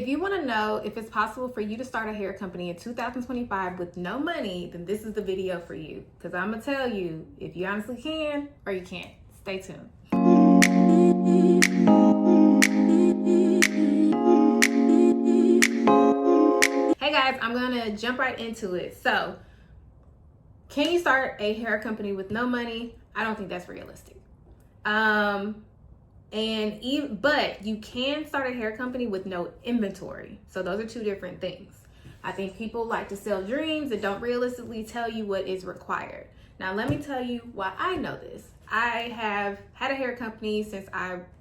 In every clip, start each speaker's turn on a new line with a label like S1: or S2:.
S1: If you want to know if it's possible for you to start a hair company in 2025 with no money, then this is the video for you. Because I'm going to tell you if you honestly can or you can't. Stay tuned. Hey guys, I'm going to jump right into it. So, can you start a hair company with no money? I don't think that's realistic. But you can start a hair company with no inventory. So those are two different things. I think people like to sell dreams and don't realistically tell you what is required. Now let me tell you why I know this. I have had a hair company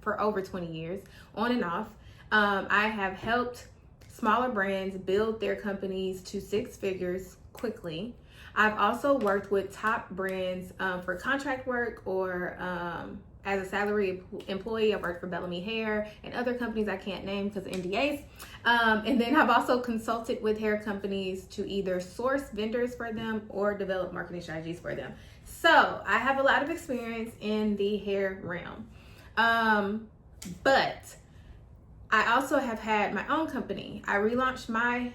S1: for over 20 years, on and off. I have helped smaller brands build their companies to 6 figures quickly. I've also worked with top brands for contract work or as a salary employee. I worked for Bellamy Hair and other companies I can't name because of NDAs. And then I've also consulted with hair companies to either source vendors for them or develop marketing strategies for them. So I have a lot of experience in the hair realm. But I also have had my own company. I launched my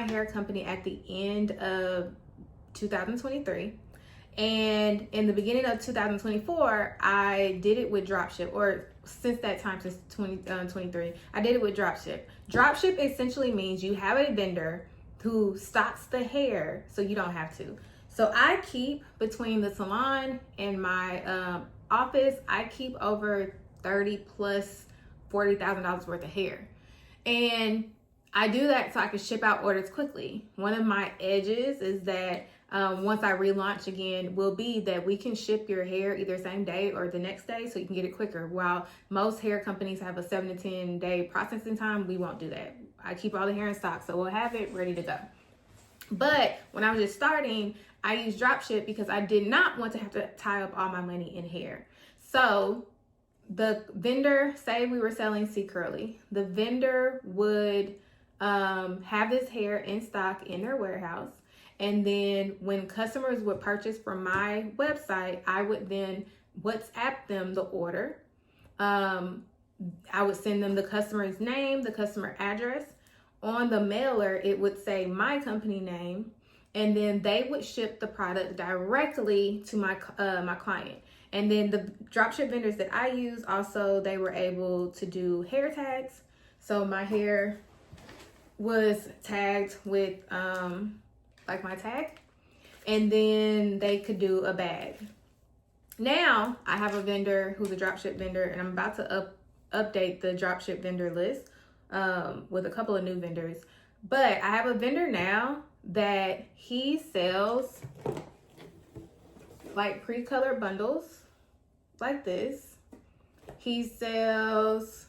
S1: hair company at the end of 2023. And in the beginning of 2024, I did it with dropship, or since that time, since 2023, I did it with dropship. Dropship essentially means you have a vendor who stocks the hair so you don't have to. So I keep, between the salon and my office, I keep over $30,000 plus $40,000 worth of hair. And I do that so I can ship out orders quickly. One of my edges is that once I relaunch again will be that we can ship your hair either same day or the next day so you can get it quicker. While most hair companies have a 7 to 10 day processing time, we won't do that. I keep all the hair in stock, so we'll have it ready to go. But when I was just starting, I used dropship because I did not want to have to tie up all my money in hair. So the vendor, say we were selling C Curly, the vendor would have this hair in stock in their warehouse. And then when customers would purchase from my website, I would then WhatsApp them the order. I would send them the customer's name, the customer address. On the mailer, it would say my company name, and then they would ship the product directly to my client. And then the dropship vendors that I use, also, they were able to do hair tags. So my hair was tagged with like my tag, and then they could do a bag. Now I have a vendor who's a dropship vendor, and I'm about to update the dropship vendor list with a couple of new vendors. But I have a vendor now that he sells like pre-colored bundles like this. He sells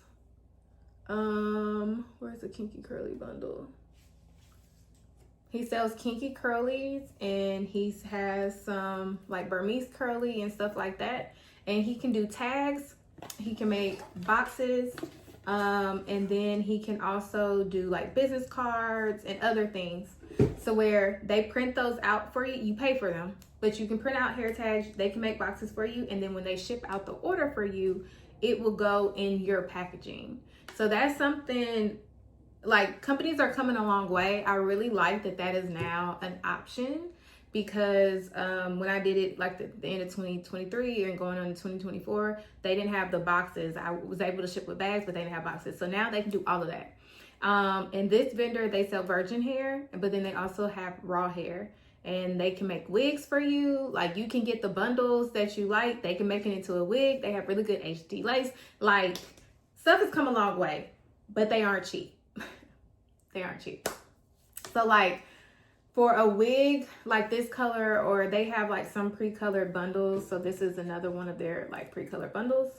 S1: where's the kinky curly bundle? He sells kinky curlies, and he has some like Burmese curly and stuff like that. And he can do tags. He can make boxes. And then he can also do like business cards and other things. So where they print those out for you, you pay for them, but you can print out hair tags. They can make boxes for you. And then when they ship out the order for you, it will go in your packaging. So that's something. Like, companies are coming a long way. I really like that is now an option, because when I did it like the end of 2023 and going on to 2024, they didn't have the boxes. I was able to ship with bags, but they didn't have boxes. So now they can do all of that. And this vendor, they sell virgin hair, but then they also have raw hair, and they can make wigs for you. Like, you can get the bundles that you like. They can make it into a wig. They have really good HD lace. Like, stuff has come a long way, but they aren't cheap. They aren't cheap. So like for a wig like this color, or they have like some pre-colored bundles. So this is another one of their like pre-colored bundles,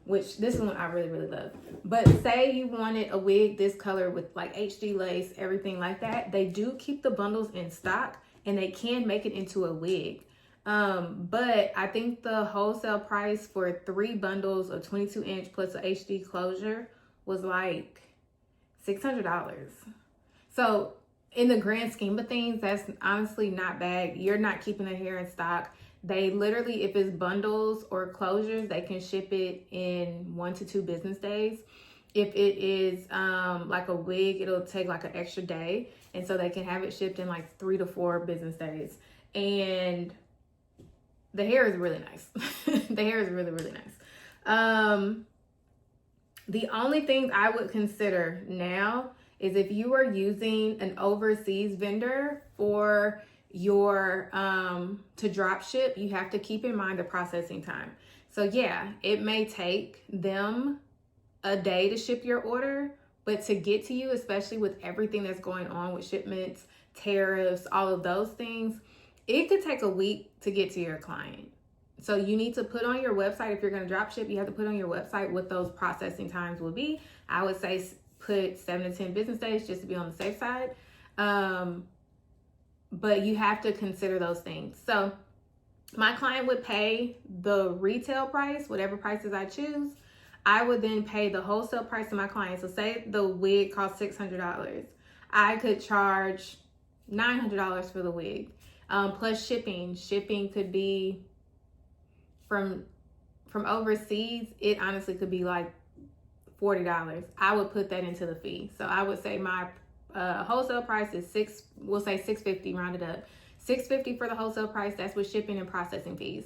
S1: which this one I really, really love. But say you wanted a wig this color with like HD lace, everything like that, they do keep the bundles in stock, and they can make it into a wig. But I think the wholesale price for 3 bundles of 22-inch plus a HD closure was like $600. So in the grand scheme of things, that's honestly not bad. You're not keeping the hair in stock. They literally, if it's bundles or closures, they can ship it in 1 to 2 business days. If it is like a wig, it'll take like an extra day. And so they can have it shipped in like 3 to 4 business days. And the hair is really nice. The hair is really, really nice. The only things I would consider now is if you are using an overseas vendor for your to drop ship, you have to keep in mind the processing time. So yeah, it may take them a day to ship your order, but to get to you, especially with everything that's going on with shipments, tariffs, all of those things, it could take a week to get to your client. So you need to put on your website, if you're going to drop ship, you have to put on your website what those processing times will be. I would say put 7 to 10 business days just to be on the safe side. But you have to consider those things. So my client would pay the retail price, whatever prices I choose. I would then pay the wholesale price to my client. So say the wig costs $600. I could charge $900 for the wig. Plus shipping. Shipping could be from overseas. It honestly could be like $40. I would put that into the fee. So I would say my wholesale price is $650, rounded up. $650 for the wholesale price. That's with shipping and processing fees.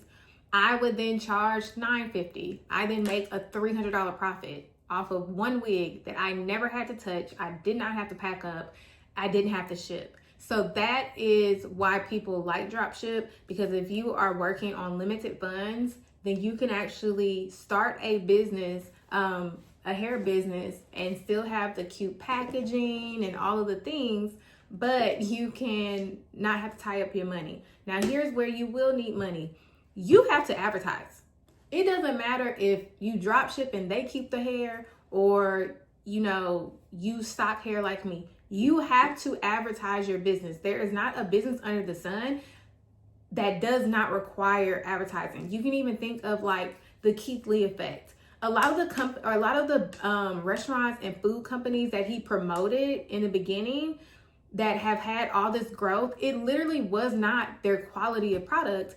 S1: I would then charge $950. I then make a $300 profit off of one wig that I never had to touch. I did not have to pack up. I didn't have to ship. So that is why people like dropship, because if you are working on limited funds, then you can actually start a business, a hair business, and still have the cute packaging and all of the things, but you can not have to tie up your money. Now, here's where you will need money. You have to advertise. It doesn't matter if you drop ship and they keep the hair, or, you know, you stock hair like me. You have to advertise your business. There is not a business under the sun that does not require advertising. You can even think of like the Keith Lee effect. A lot of the restaurants and food companies that he promoted in the beginning that have had all this growth, it literally was not their quality of product.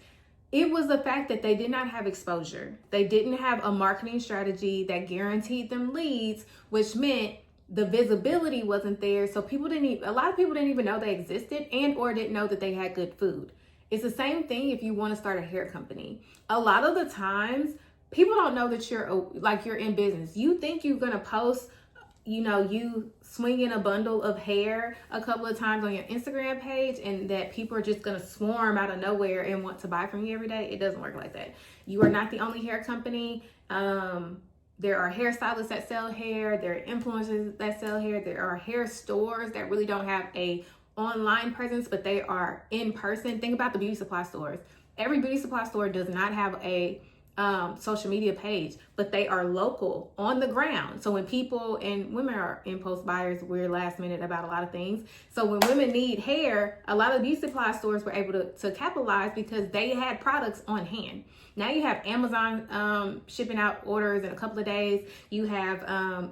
S1: It was the fact that they did not have exposure. They didn't have a marketing strategy that guaranteed them leads, which meant the visibility wasn't there. So a lot of people didn't even know they existed, and or didn't know that they had good food. It's the same thing if you want to start a hair company. A lot of the times, people don't know that you're in business. You think you're going to post, you swinging a bundle of hair a couple of times on your Instagram page, and that people are just going to swarm out of nowhere and want to buy from you every day. It doesn't work like that. You are not the only hair company. There are hairstylists that sell hair. There are influencers that sell hair. There are hair stores that really don't have a online presence, but they are in person. Think about the beauty supply stores. Every beauty supply store does not have a social media page, but they are local on the ground. So when people, and women are impulse buyers, we're last minute about a lot of things. So when women need hair, a lot of beauty supply stores were able to capitalize because they had products on hand. Now you have Amazon shipping out orders in a couple of days. You have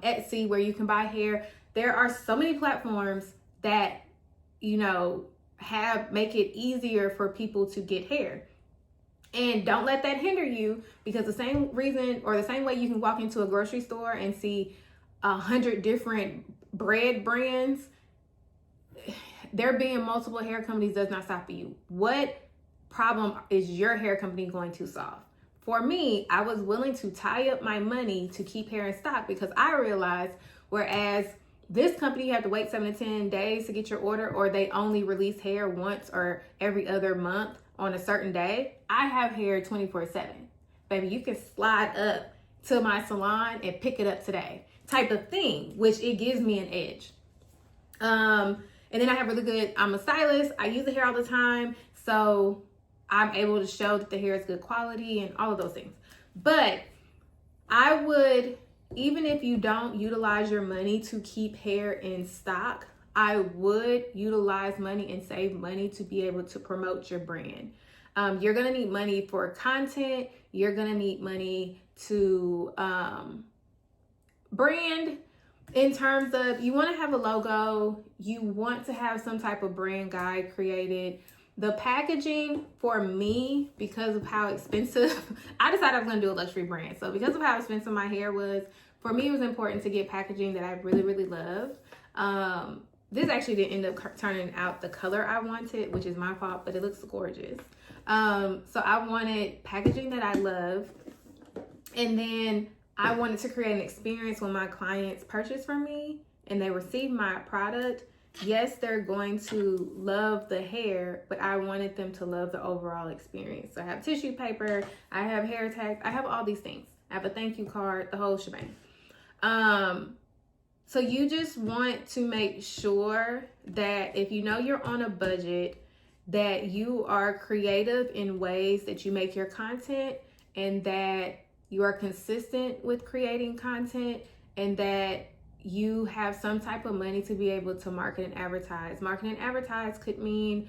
S1: Etsy where you can buy hair. There are so many platforms that, make it easier for people to get hair. And don't let that hinder you, because the same reason, or the same way you can walk into a grocery store and see 100 different bread brands, there being multiple hair companies does not stop you. What problem is your hair company going to solve? For me, I was willing to tie up my money to keep hair in stock, because I realized, whereas this company you have to wait 7 to 10 days to get your order, or they only release hair once or every other month on a certain day, I have hair 24/7. Baby, you can slide up to my salon and pick it up today, type of thing, which it gives me an edge. And then I have I'm a stylist. I use the hair all the time. So I'm able to show that the hair is good quality and all of those things. But I would, even if you don't utilize your money to keep hair in stock, I would utilize money and save money to be able to promote your brand. You're going to need money for content. You're going to need money to brand, in terms of, you want to have a logo. You want to have some type of brand guide created. The packaging, for me, because of how expensive, I decided I was going to do a luxury brand. So because of how expensive my hair was, for me, it was important to get packaging that I really, really love. This actually didn't end up turning out the color I wanted, which is my fault, but it looks gorgeous. So I wanted packaging that I love. And then I wanted to create an experience when my clients purchase from me and they receive my product. Yes, they're going to love the hair, but I wanted them to love the overall experience. So I have tissue paper, I have hair tags, I have all these things. I have a thank you card, the whole shebang. So you just want to make sure that if you know you're on a budget, that you are creative in ways that you make your content, and that you are consistent with creating content, and that you have some type of money to be able to market and advertise. Market and advertise could mean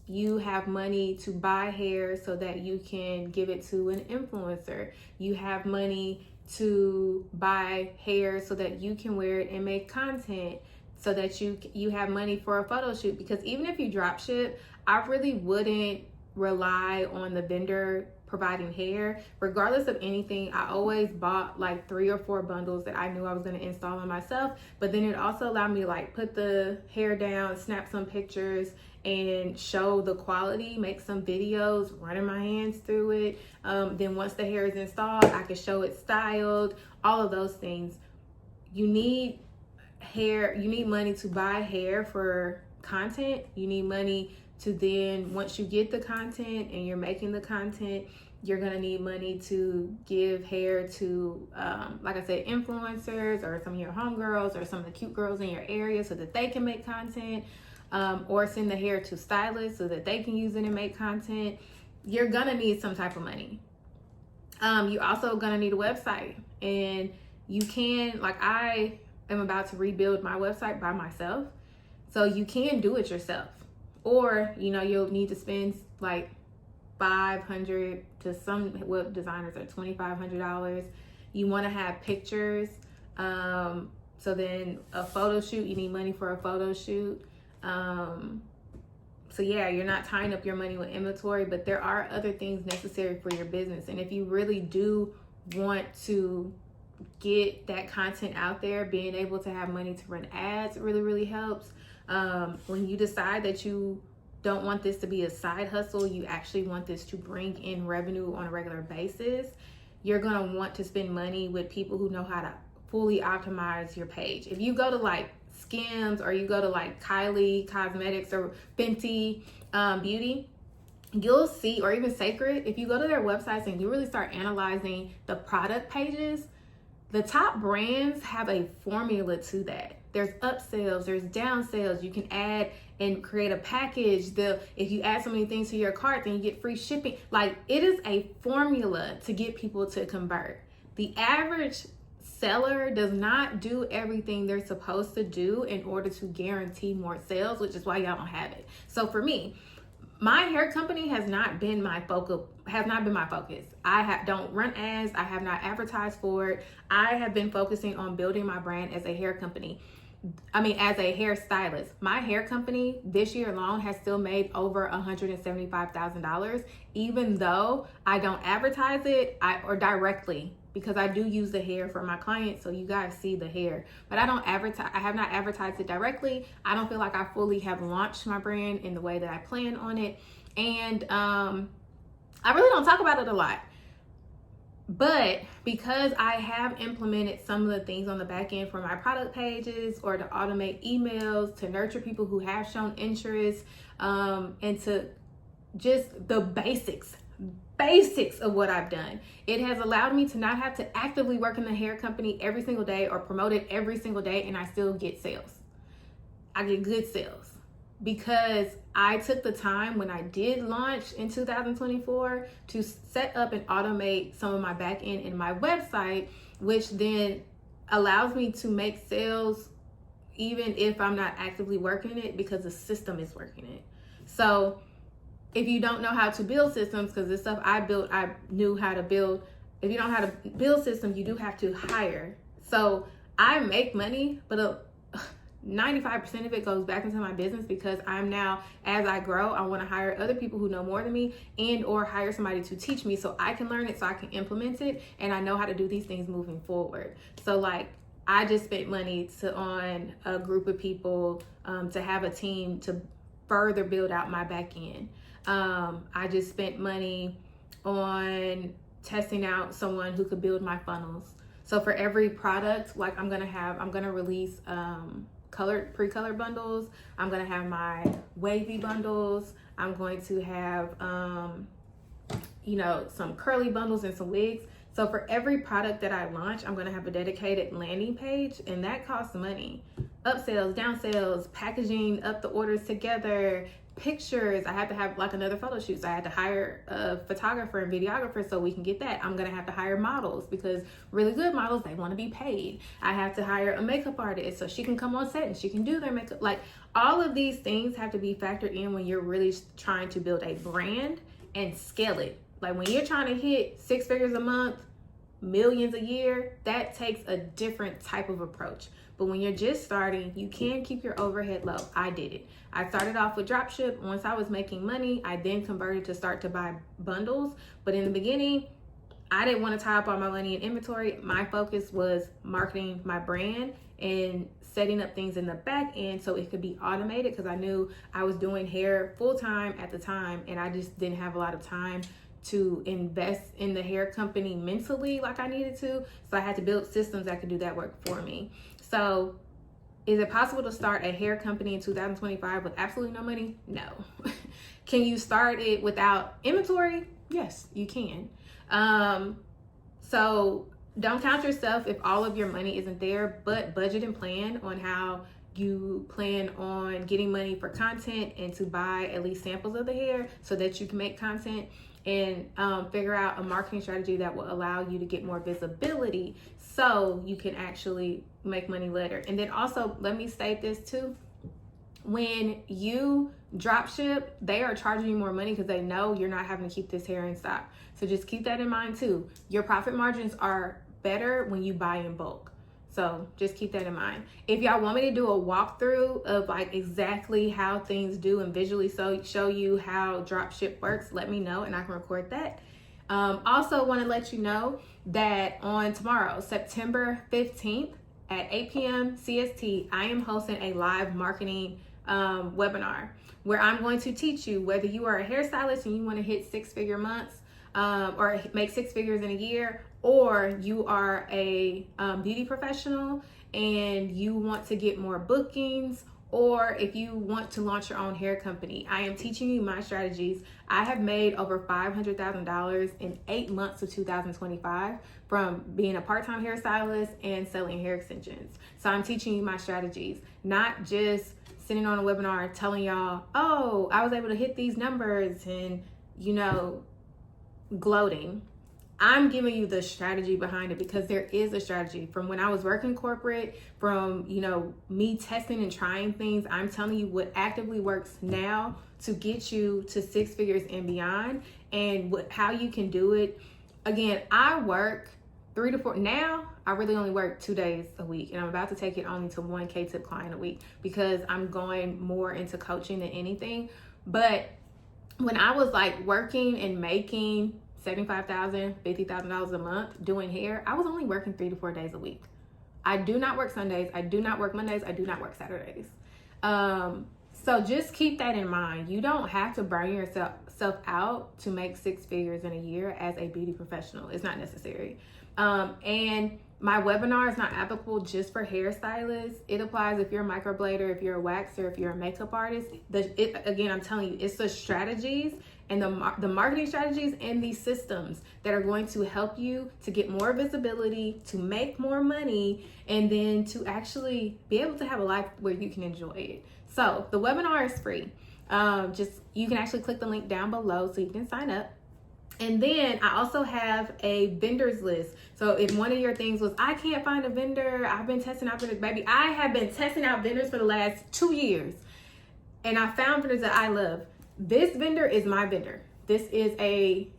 S1: you have money to buy hair so that you can give it to an influencer. You have money to buy hair so that you can wear it and make content, so that you have money for a photo shoot. Because even if you drop ship, I really wouldn't rely on the vendor providing hair. Regardless of anything, I always bought like 3 or 4 bundles that I knew I was going to install on myself. But then it also allowed me to like put the hair down, snap some pictures, and show the quality, make some videos running my hands through it. Then once the hair is installed, I can show it styled, all of those things. You need hair, you need money to buy hair for content. You need money to then, once you get the content and you're making the content, you're gonna need money to give hair to, like I said, influencers or some of your homegirls or some of the cute girls in your area so that they can make content, or send the hair to stylists so that they can use it and make content. You're gonna need some type of money. You also gonna need a website, and you can, like I am about to rebuild my website by myself, so you can do it yourself. Or, you know, you'll need to spend like $500 to some web designers are $2,500. You want to have pictures. So then a photo shoot, you need money for a photo shoot. So yeah, you're not tying up your money with inventory, but there are other things necessary for your business. And if you really do want to get that content out there, being able to have money to run ads really, really helps. When you decide that you don't want this to be a side hustle, you actually want this to bring in revenue on a regular basis, you're gonna want to spend money with people who know how to fully optimize your page. If you go to like Skims, or you go to like Kylie Cosmetics or Fenty Beauty, you'll see, or even Sacred, if you go to their websites and you really start analyzing the product pages, the top brands have a formula to that. There's upsells, there's downsells. You can add and create a package. If you add so many things to your cart, then you get free shipping. Like, it is a formula to get people to convert. The average seller does not do everything they're supposed to do in order to guarantee more sales, which is why y'all don't have it. So for me, my hair company has not been my focus. I don't run ads. I have not advertised for it. I have been focusing on building my brand as a hair company. As a hair stylist. My hair company this year alone has still made over $175,000, even though I don't advertise it or directly, because I do use the hair for my clients, so you guys see the hair. But I don't advertise. I have not advertised it directly. I don't feel like I fully have launched my brand in the way that I plan on it, and I really don't talk about it a lot. But because I have implemented some of the things on the back end for my product pages, or to automate emails, to nurture people who have shown interest, and to just the basics of what I've done, it has allowed me to not have to actively work in the hair company every single day or promote it every single day, and I still get sales. I get good sales because I took the time when I did launch in 2024 to set up and automate some of my back end in my website, which then allows me to make sales even if I'm not actively working it, because the system is working it. So if you don't know how to build systems, because this stuff I built, I knew how to build. If you don't know how to build systems, you do have to hire. So I make money, but 95% of it goes back into my business, because I'm now, as I grow, I want to hire other people who know more than me, and or hire somebody to teach me so I can learn it, so I can implement it, and I know how to do these things moving forward. So like, I just spent money on a group of people to have a team to further build out my back end. I just spent money on testing out someone who could build my funnels. So for every product, like I'm gonna release pre-colored bundles. I'm gonna have my wavy bundles. I'm going to have some curly bundles and some wigs. So for every product that I launch, I'm gonna have a dedicated landing page, and that costs money. Upsells, downsells, packaging up the orders together, pictures. I have to have like another photo shoot, so I had to hire a photographer and videographer so we can get that. I'm gonna have to hire models, because really good models, they want to be paid. I have to hire a makeup artist so she can come on set and she can do their makeup. Like, all of these things have to be factored in when you're really trying to build a brand and scale it. Like, when you're trying to hit 6 figures a month, millions a year, that takes a different type of approach. But when you're just starting, you can keep your overhead low. I did it. I started off with dropship. Once I was making money, I then converted to start to buy bundles. But in the beginning, I didn't want to tie up all my money in inventory. My focus was marketing my brand and setting up things in the back end so it could be automated, because I knew I was doing hair full time at the time, and I just didn't have a lot of time to invest in the hair company mentally like I needed to. So I had to build systems that could do that work for me. So is it possible to start a hair company in 2025 with absolutely no money? No. Can you start it without inventory? Yes, you can. So don't count yourself if all of your money isn't there, but budget and plan on how you plan on getting money for content and to buy at least samples of the hair so that you can make content, and figure out a marketing strategy that will allow you to get more visibility so you can actually make money later. And then also, let me state this too. When you drop ship, they are charging you more money because they know you're not having to keep this hair in stock. So just keep that in mind too. Your profit margins are better when you buy in bulk. So just keep that in mind. If y'all want me to do a walkthrough of like exactly how things do and visually show you how dropship works, let me know and I can record that. Also want to let you know that on tomorrow, September 15th at 8 p.m. CST, I am hosting a live marketing webinar where I'm going to teach you whether you are a hairstylist and you want to hit 6-figure months or make 6 figures in a year, or you are a beauty professional and you want to get more bookings, or if you want to launch your own hair company. I am teaching you my strategies. I have made over $500,000 in 8 months of 2025 from being a part-time hairstylist and selling hair extensions. So I'm teaching you my strategies, not just sitting on a webinar telling y'all, oh, I was able to hit these numbers and, gloating. I'm giving you the strategy behind it, because there is a strategy. From when I was working corporate, from me testing and trying things, I'm telling you what actively works now to get you to 6 figures and beyond, and how you can do it. Again, I work 3 to 4 now. I really only work 2 days a week, and I'm about to take it only to 1 K-tip client a week because I'm going more into coaching than anything. But when I was like working and making $75,000, $50,000 a month doing hair, I was only working 3 to 4 days a week. I do not work Sundays. I do not work Mondays. I do not work Saturdays. So just keep that in mind. You don't have to burn yourself out to make 6 figures in a year as a beauty professional. It's not necessary. And my webinar is not applicable just for hairstylists. It applies if you're a microblader, if you're a waxer, if you're a makeup artist. Again, I'm telling you, it's the strategies and the marketing strategies and these systems that are going to help you to get more visibility, to make more money, and then to actually be able to have a life where you can enjoy it. So the webinar is free. You can actually click the link down below so you can sign up. And then I also have a vendors list. So if one of your things was, I can't find a vendor, I've been testing out vendors, baby, I have been testing out vendors for the last 2 years. And I found vendors that I love. This vendor is my vendor. This is a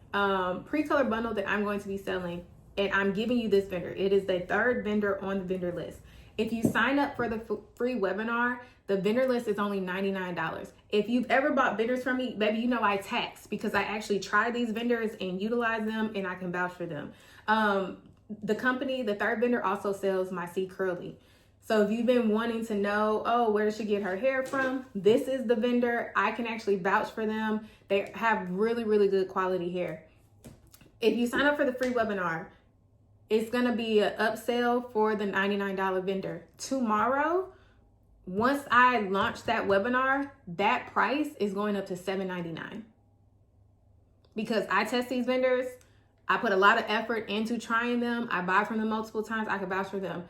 S1: pre-color bundle that I'm going to be selling, and I'm giving you this vendor. It is the 3rd vendor on the vendor list. If you sign up for the free webinar, the vendor list is only $99. If you've ever bought vendors from me, baby, you know I tax because I actually try these vendors and utilize them, and I can vouch for them. The company, the third vendor, also sells my C Curly. So if you've been wanting to know, oh, where does she get her hair from? This is the vendor. I can actually vouch for them. They have really, really good quality hair. If you sign up for the free webinar, it's going to be an upsell for the $99 vendor. Tomorrow, once I launch that webinar, that price is going up to $7.99. Because I test these vendors, I put a lot of effort into trying them. I buy from them multiple times. I can vouch for them.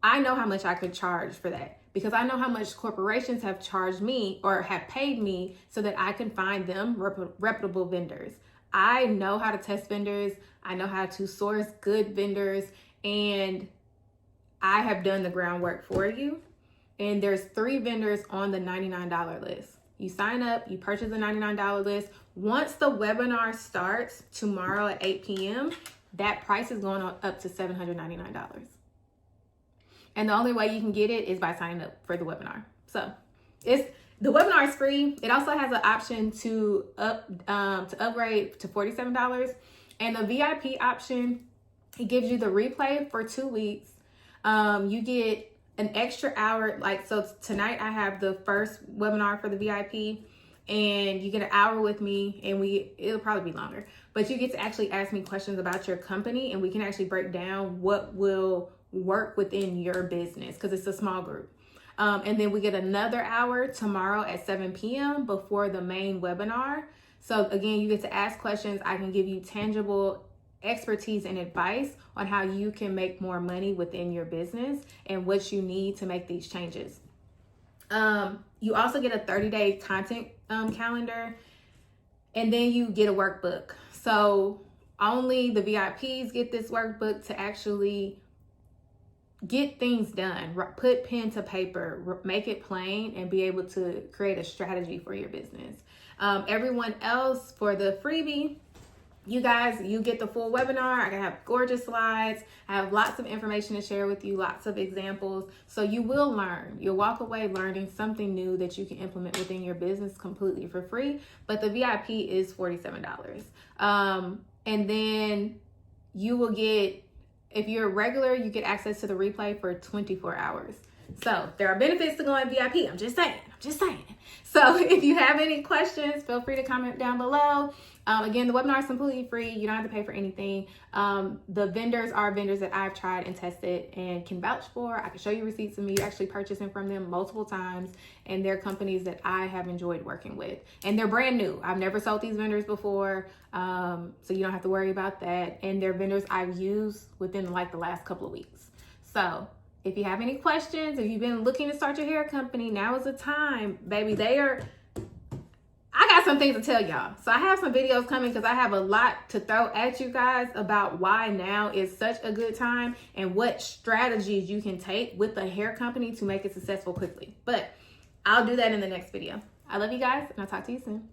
S1: I know how much I could charge for that because I know how much corporations have charged me or have paid me so that I can find them reputable vendors. I know how to test vendors. I know how to source good vendors, and I have done the groundwork for you. And there's 3 vendors on the $99 list. You sign up, you purchase the $99 list. Once the webinar starts tomorrow at 8 p.m., that price is going up to $799. And the only way you can get it is by signing up for the webinar. So the webinar is free. It also has an option to upgrade to $47. And the VIP option, it gives you the replay for 2 weeks. You get an extra hour. So tonight I have the first webinar for the VIP, and you get an hour with me, and it'll probably be longer, but you get to actually ask me questions about your company, and we can actually break down what will work within your business because it's a small group. And then we get another hour tomorrow at 7 p.m. before the main webinar. So again, you get to ask questions. I can give you tangible expertise and advice on how you can make more money within your business and what you need to make these changes. You also get a 30-day content calendar, and then you get a workbook. So only the VIPs get this workbook to actually get things done, put pen to paper, make it plain, and be able to create a strategy for your business. Everyone else, for the freebie, you guys, you get the full webinar. I have gorgeous slides. I have lots of information to share with you, lots of examples. So you will learn. You'll walk away learning something new that you can implement within your business completely for free. But the VIP is $47. And then you will get, if you're a regular, you get access to the replay for 24 hours. So there are benefits to going VIP. I'm just saying. So if you have any questions, feel free to comment down below. Again, the webinar is completely free. You don't have to pay for anything. The vendors are vendors that I've tried and tested and can vouch for. I can show you receipts of me actually purchasing from them multiple times, and they're companies that I have enjoyed working with. And they're brand new. I've never sold these vendors before, so you don't have to worry about that. And they're vendors I've used within like the last couple of weeks. So if you have any questions, if you've been looking to start your hair company, now is the time, baby. I got some things to tell y'all. So I have some videos coming because I have a lot to throw at you guys about why now is such a good time and what strategies you can take with a hair company to make it successful quickly. But I'll do that in the next video. I love you guys, and I'll talk to you soon.